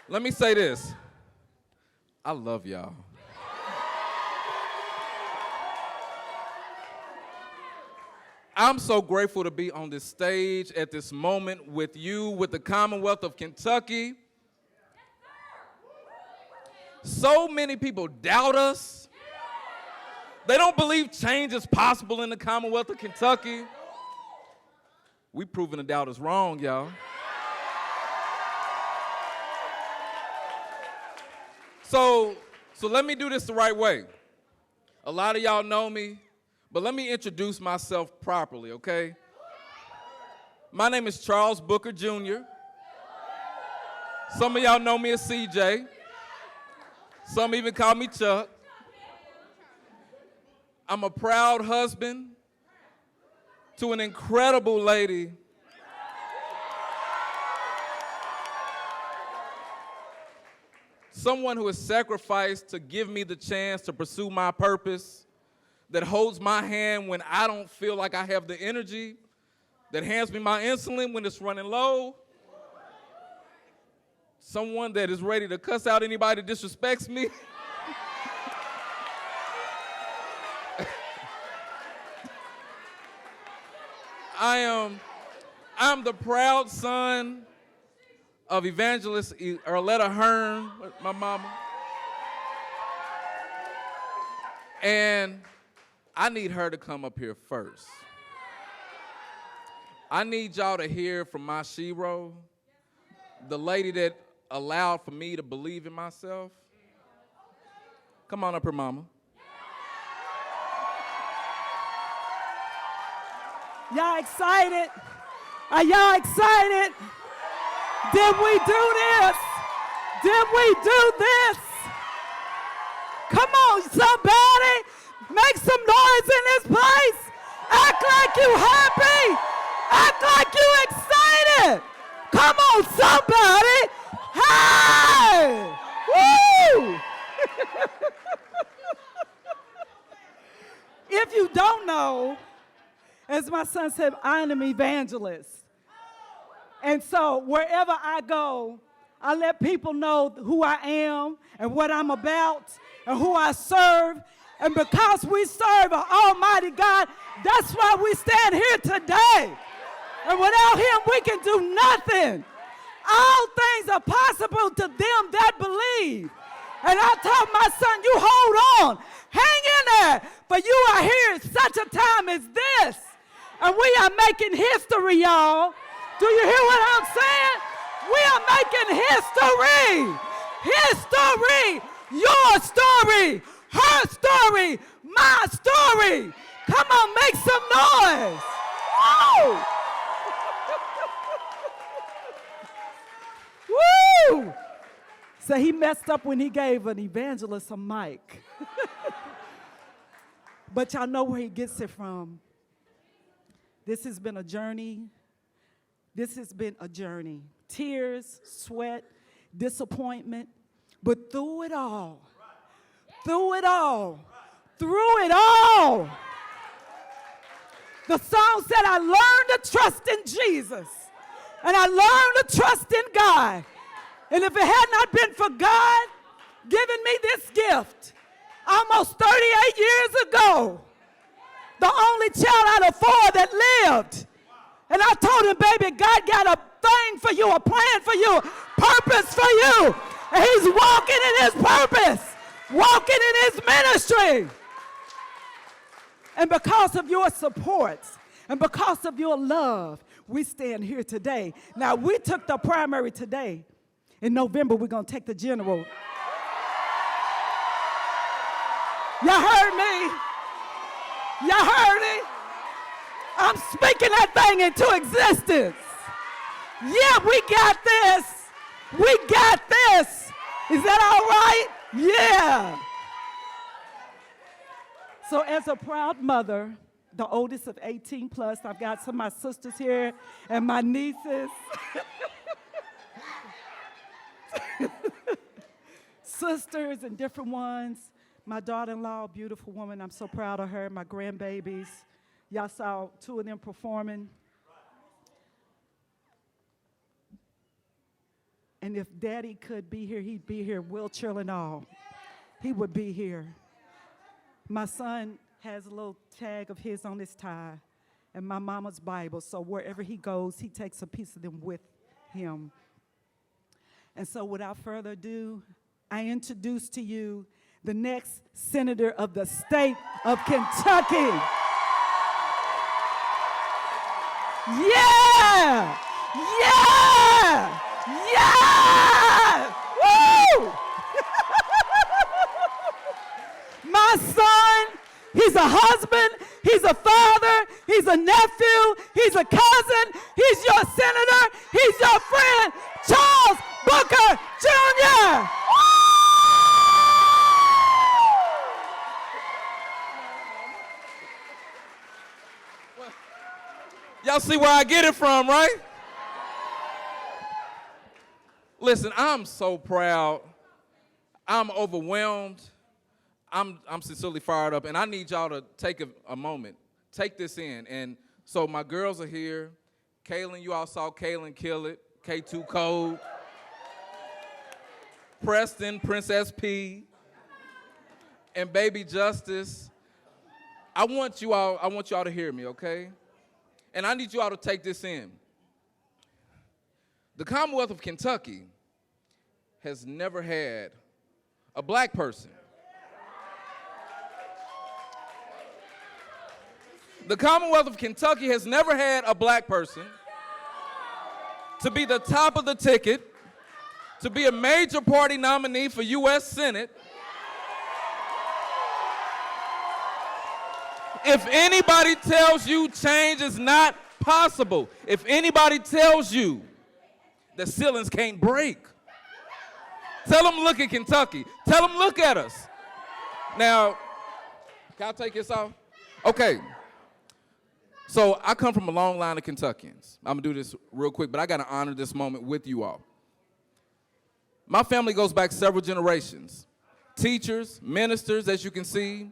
Let me say this. I love y'all. I'm so grateful to be on this stage at this moment with you, with the Commonwealth of Kentucky. So many people doubt us. They don't believe change is possible in the Commonwealth of Kentucky. We've proven the doubters wrong, y'all. So let me do this the right way. A lot of y'all know me, but let me introduce myself properly, okay? My name is Charles Booker Jr. Some of y'all know me as CJ. Some even call me Chuck. I'm a proud husband to an incredible lady. Someone who has sacrificed to give me the chance to pursue my purpose, that holds my hand when I don't feel like I have the energy, that hands me my insulin when it's running low. Someone that is ready to cuss out anybody that disrespects me. I'm the proud son of evangelist Arletta Hearn, my mama. And I need her to come up here first. I need y'all to hear from my shero, the lady that allowed for me to believe in myself. Come on up here, mama. Y'all excited? Are y'all excited? Did we do this? Did we do this? Come on, somebody. Make some noise in this place. Act like you happy. Act like you excited. Come on, somebody. Hey! Woo! If you don't know, as my son said, I am an evangelist. And so wherever I go, I let people know who I am and what I'm about and who I serve. And because we serve an almighty God, that's why we stand here today. And without him, we can do nothing. All things are possible to them that believe. And I told my son, you hold on, hang in there, for you are here at such a time as this. And we are making history, y'all. Do you hear what I'm saying? We are making history. History. Your story. Her story. My story. Come on, make some noise. Woo! Woo! So he messed up when he gave an evangelist a mic. But y'all know where he gets it from. This has been a journey. This has been a journey. Tears, sweat, disappointment. But through it all, through it all, through it all, the song said, I learned to trust in Jesus. And I learned to trust in God. And if it had not been for God giving me this gift almost 38 years ago, the only child out of 4 that lived. And I told him, baby, God got a thing for you, a plan for you, purpose for you. And he's walking in his purpose, walking in his ministry. And because of your support and because of your love, we stand here today. Now, we took the primary today. In November, we're going to take the general. Y'all heard me? Y'all heard it? I'm speaking that thing into existence. Yeah, we got this. We got this. Is that all right? Yeah. So as a proud mother, the oldest of 18 plus, I've got some of my sisters here and my nieces. Sisters and different ones. My daughter-in-law, beautiful woman, I'm so proud of her. My grandbabies. Y'all saw 2 of them performing. And if Daddy could be here, he'd be here, wheelchair and all. He would be here. My son has a little tag of his on his tie and my mama's Bible, so wherever he goes, he takes a piece of them with him. And so without further ado, I introduce to you the next senator of the state of Kentucky. Yeah! Yeah! Yeah! Woo! My son, he's a husband, he's a father, he's a nephew, he's a cousin, he's your senator, he's your friend, Charles Booker Jr. Y'all see where I get it from, right? Listen, I'm so proud. I'm overwhelmed. I'm sincerely fired up, and I need y'all to take a moment. Take this in. And so my girls are here. Kaylin, you all saw Kaylin kill it. K2 Code. Preston, Princess P. And Baby Justice. I want you all to hear me, okay? And I need you all to take this in. The Commonwealth of Kentucky has never had a black person. The Commonwealth of Kentucky has never had a black person to be the top of the ticket, to be a major party nominee for U.S. Senate. If anybody tells you change is not possible, if anybody tells you that ceilings can't break, tell them look at Kentucky. Tell them look at us. Now, can I take this off? Okay. So I come from a long line of Kentuckians. I'm going to do this real quick, but I got to honor this moment with you all. My family goes back several generations. Teachers, ministers, as you can see,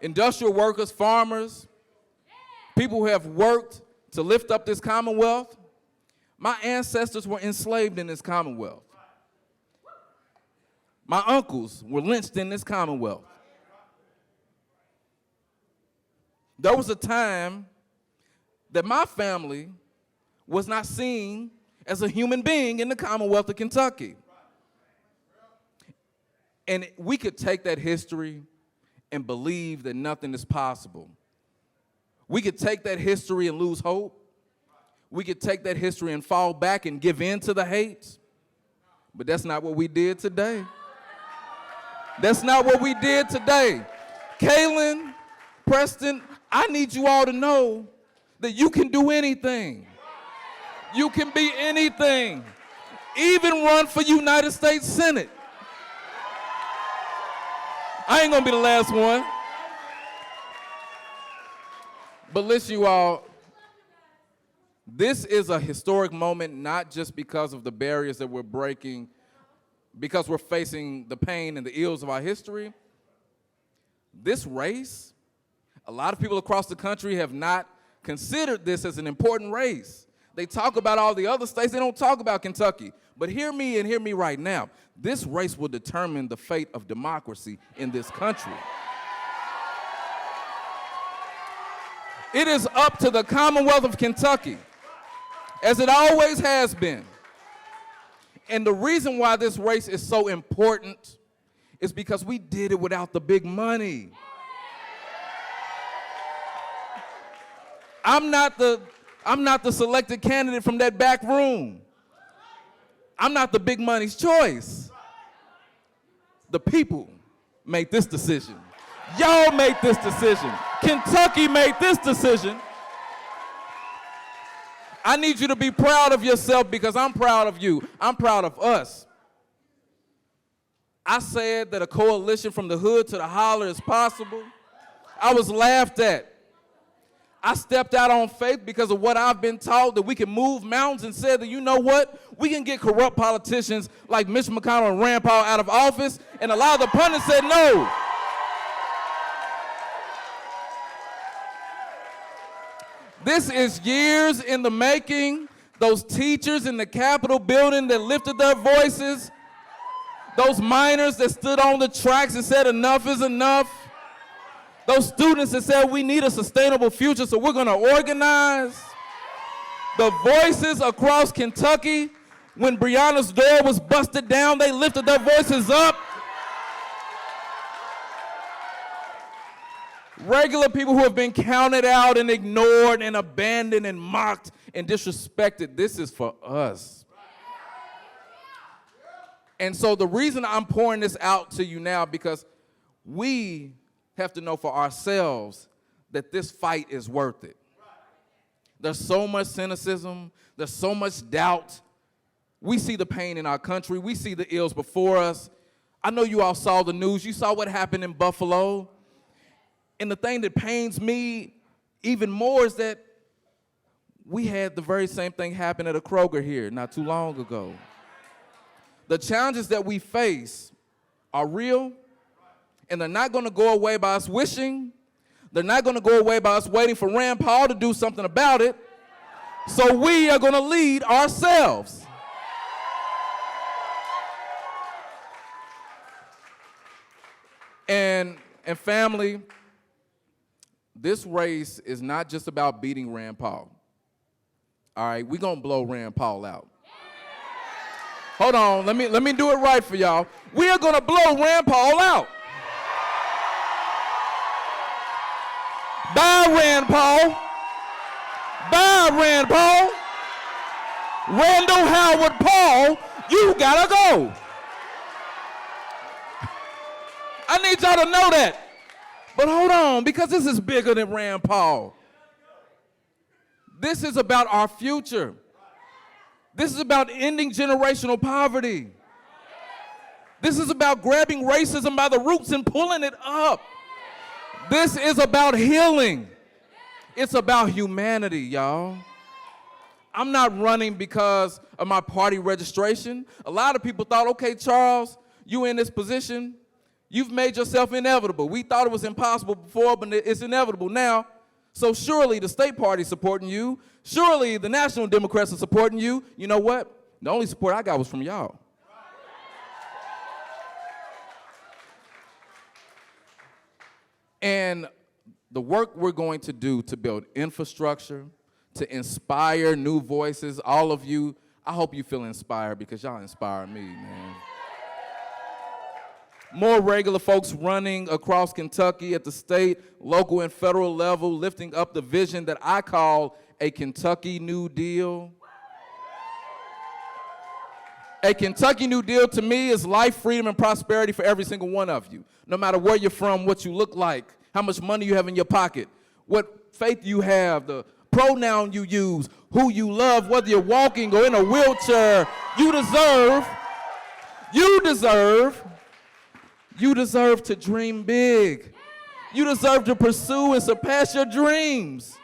industrial workers, farmers, people who have worked to lift up this Commonwealth. My ancestors were enslaved in this Commonwealth. My uncles were lynched in this Commonwealth. There was a time that my family was not seen as a human being in the Commonwealth of Kentucky. And we could take that history and believe that nothing is possible. We could take that history and lose hope. We could take that history and fall back and give in to the hate. But that's not what we did today. That's not what we did today. Kaylin, Preston, I need you all to know that you can do anything. You can be anything. Even run for United States Senate. I ain't gonna be the last one. But listen, you all, this is a historic moment, not just because of the barriers that we're breaking, because we're facing the pain and the ills of our history. This race, a lot of people across the country have not considered this as an important race. They talk about all the other states, they don't talk about Kentucky. But hear me and hear me right now. This race will determine the fate of democracy in this country. It is up to the Commonwealth of Kentucky, as it always has been. And the reason why this race is so important is because we did it without the big money. I'm not the selected candidate from that back room. I'm not the big money's choice. The people made this decision. Y'all made this decision. Kentucky made this decision. I need you to be proud of yourself because I'm proud of you. I'm proud of us. I said that a coalition from the hood to the holler is possible. I was laughed at. I stepped out on faith because of what I've been taught, that we can move mountains, and said that, you know what? We can get corrupt politicians like Mitch McConnell and Rand Paul out of office, and a lot of the pundits said no. This is years in the making. those teachers in the Capitol building that lifted their voices, those miners that stood on the tracks and said enough is enough, those students that said we need a sustainable future, so we're going to organize. The voices across Kentucky, when Breonna's door was busted down, they lifted their voices up. Regular people who have been counted out and ignored and abandoned and mocked and disrespected, this is for us. And so the reason I'm pouring this out to you now, because we have to know for ourselves that this fight is worth it. There's so much cynicism. There's so much doubt. We see the pain in our country. We see the ills before us. I know you all saw the news. You saw what happened in Buffalo. And the thing that pains me even more is that we had the very same thing happen at a Kroger here not too long ago. The challenges that we face are real, and they're not going to go away by us wishing. They're not going to go away by us waiting for Rand Paul to do something about it. So we are going to lead ourselves. And family, this race is not just about beating Rand Paul. All right, we're going to blow Rand Paul out. Hold on, let me do it right for y'all. We are going to blow Rand Paul out. Bye, Rand Paul. Bye, Rand Paul. Randall Howard Paul, you gotta go. I need y'all to know that. But hold on, because this is bigger than Rand Paul. This is about our future. This is about ending generational poverty. This is about grabbing racism by the roots and pulling it up. This is about healing. It's about humanity, y'all. I'm not running because of my party registration. A lot of people thought, okay, Charles, you in this position, you've made yourself inevitable. We thought it was impossible before, but it's inevitable now. So surely the state party's supporting you. Surely the National Democrats are supporting you. You know what? The only support I got was from y'all. And the work we're going to do to build infrastructure, to inspire new voices, all of you, I hope you feel inspired because y'all inspire me, man. More regular folks running across Kentucky at the state, local, and federal level, lifting up the vision that I call a Kentucky New Deal. A Kentucky New Deal to me is life, freedom, and prosperity for every single one of you. No matter where you're from, what you look like, how much money you have in your pocket, what faith you have, the pronoun you use, who you love, whether you're walking or in a wheelchair, you deserve to dream big. You deserve to pursue and surpass your dreams.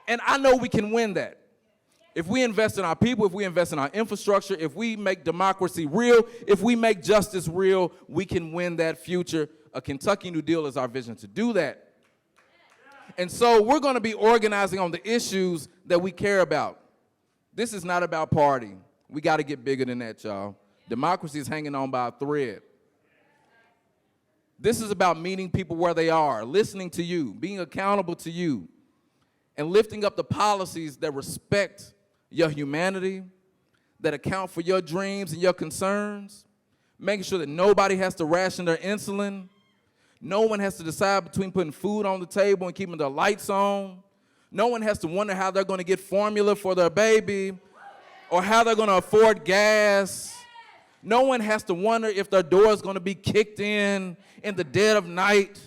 And I know we can win that. If we invest in our people, if we invest in our infrastructure, if we make democracy real, if we make justice real, we can win that future. A Kentucky New Deal is our vision to do that. And so we're going to be organizing on the issues that we care about. This is not about party. We got to get bigger than that, y'all. Democracy is hanging on by a thread. This is about meeting people where they are, listening to you, being accountable to you, and lifting up the policies that respect your humanity, that account for your dreams and your concerns, making sure that nobody has to ration their insulin, no one has to decide between putting food on the table and keeping their lights on, no one has to wonder how they're going to get formula for their baby or how they're going to afford gas. No one has to wonder if their door is going to be kicked in the dead of night.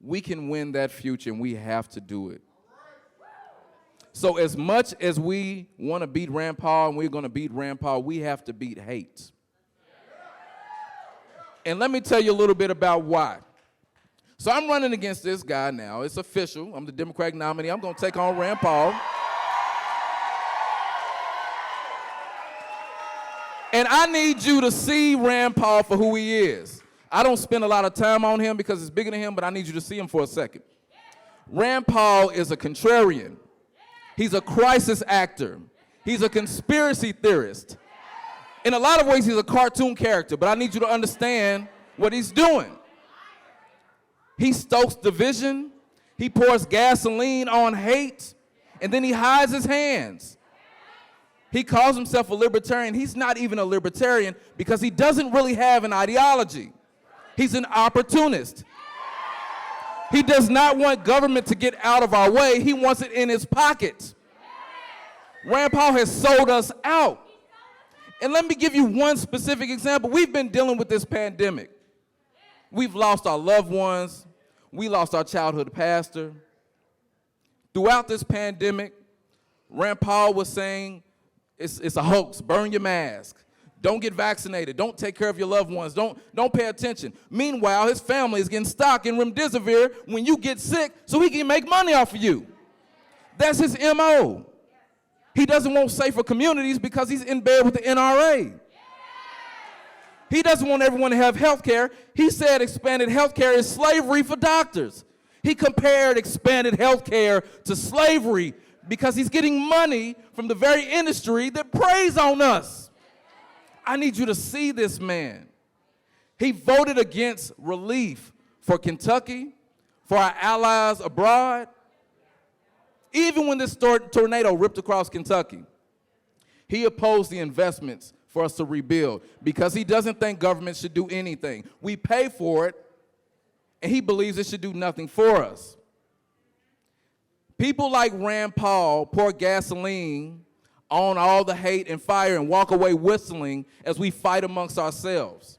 We can win that future, and we have to do it. So as much as we want to beat Rand Paul, and we're going to beat Rand Paul, we have to beat hate. And let me tell you a little bit about why. So I'm running against this guy now. It's official. I'm the Democratic nominee. I'm going to take on Rand Paul. And I need you to see Rand Paul for who he is. I don't spend a lot of time on him because it's bigger than him, but I need you to see him for a second. Rand Paul is a contrarian. He's a crisis actor. He's a conspiracy theorist. In a lot of ways, he's a cartoon character, but I need you to understand what he's doing. He stokes division, he pours gasoline on hate, and then he hides his hands. He calls himself a libertarian. He's not even a libertarian because he doesn't really have an ideology. He's an opportunist. He does not want government to get out of our way. He wants it in his pocket. Rand Paul has sold us out. And let me give you one specific example. We've been dealing with this pandemic. We've lost our loved ones. We lost our childhood pastor. Throughout this pandemic, Rand Paul was saying, it's a hoax, burn your mask. Don't get vaccinated. Don't take care of your loved ones. Don't pay attention. Meanwhile, his family is getting stock in remdesivir when you get sick so he can make money off of you. That's his MO. He doesn't want safer communities because he's in bed with the NRA. He doesn't want everyone to have health care. He said expanded health care is slavery for doctors. He compared expanded health care to slavery because he's getting money from the very industry that preys on us. I need you to see this man. He voted against relief for Kentucky, for our allies abroad. Even when this tornado ripped across Kentucky, he opposed the investments for us to rebuild because he doesn't think government should do anything. We pay for it, and he believes it should do nothing for us. People like Rand Paul pour gasoline on all the hate and fire and walk away whistling as we fight amongst ourselves.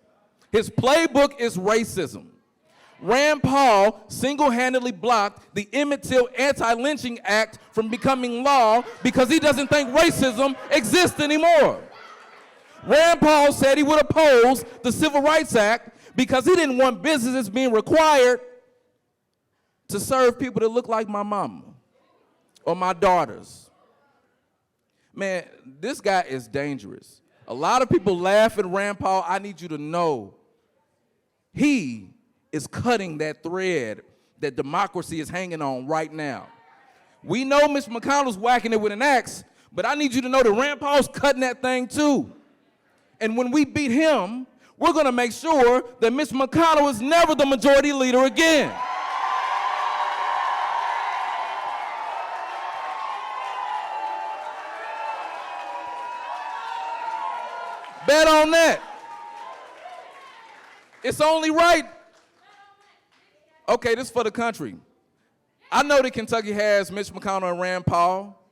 His playbook is racism. Rand Paul single-handedly blocked the Emmett Till Anti-Lynching Act from becoming law because he doesn't think racism exists anymore. Rand Paul said he would oppose the Civil Rights Act because he didn't want businesses being required to serve people that look like my mama or my daughters. Man, this guy is dangerous. A lot of people laugh at Rand Paul. I need you to know he is cutting that thread that democracy is hanging on right now. We know Mitch McConnell's whacking it with an axe, but I need you to know that Rand Paul's cutting that thing too. And when we beat him, we're gonna make sure that Mitch McConnell is never the majority leader again. Bet on that. It's only right. Okay, this is for the country. I know that Kentucky has Mitch McConnell and Rand Paul.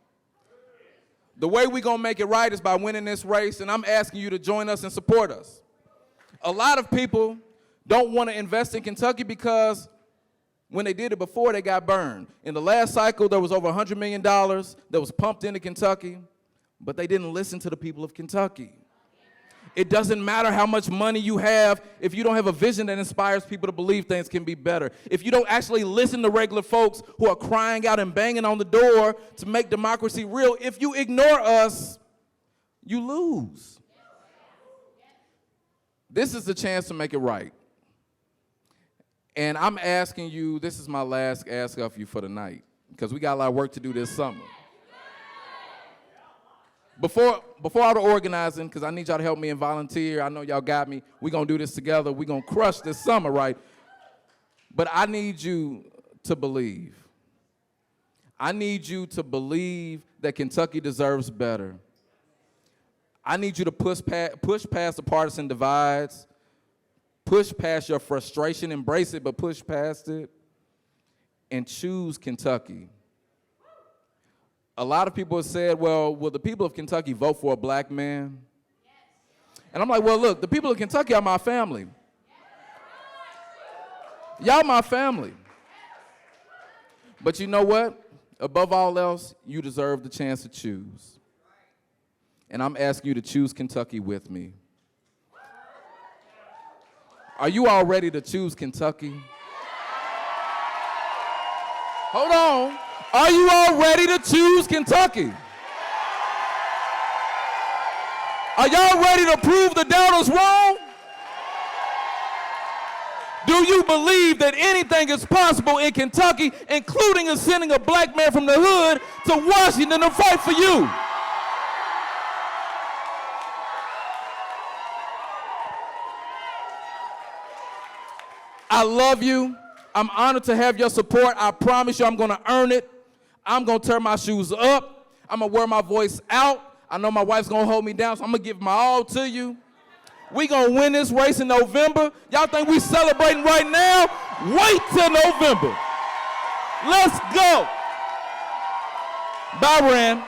The way we're going to make it right is by winning this race, and I'm asking you to join us and support us. A lot of people don't want to invest in Kentucky because when they did it before, they got burned. In the last cycle, there was over $100 million that was pumped into Kentucky, but they didn't listen to the people of Kentucky. It doesn't matter how much money you have if you don't have a vision that inspires people to believe things can be better. If you don't actually listen to regular folks who are crying out and banging on the door to make democracy real, if you ignore us, you lose. This is the chance to make it right. And I'm asking you, this is my last ask of you for the night, because we got a lot of work to do this summer. Before all the organizing, because I need y'all to help me and volunteer. I know y'all got me. We're going to do this together. We're going to crush this summer, right? But I need you to believe. I need you to believe that Kentucky deserves better. I need you to push past the partisan divides, push past your frustration, embrace it, but push past it, and choose Kentucky. A lot of people have said, well, will the people of Kentucky vote for a black man? And I'm like, well, look, the people of Kentucky are my family. Y'all my family. But you know what? Above all else, you deserve the chance to choose. And I'm asking you to choose Kentucky with me. Are you all ready to choose Kentucky? Hold on. Are you all ready to choose Kentucky? Are y'all ready to prove the doubters wrong? Do Do you believe that anything is possible in Kentucky, including sending a black man from the hood to Washington to fight for you? I love you. I'm honored to have your support. I promise you I'm going to earn it. I'm going to turn my shoes up. I'm going to wear my voice out. I know my wife's going to hold me down, so I'm going to give my all to you. We going to win this race in November. Y'all think we celebrating right now? Wait till November. Let's go. Bye, Rand.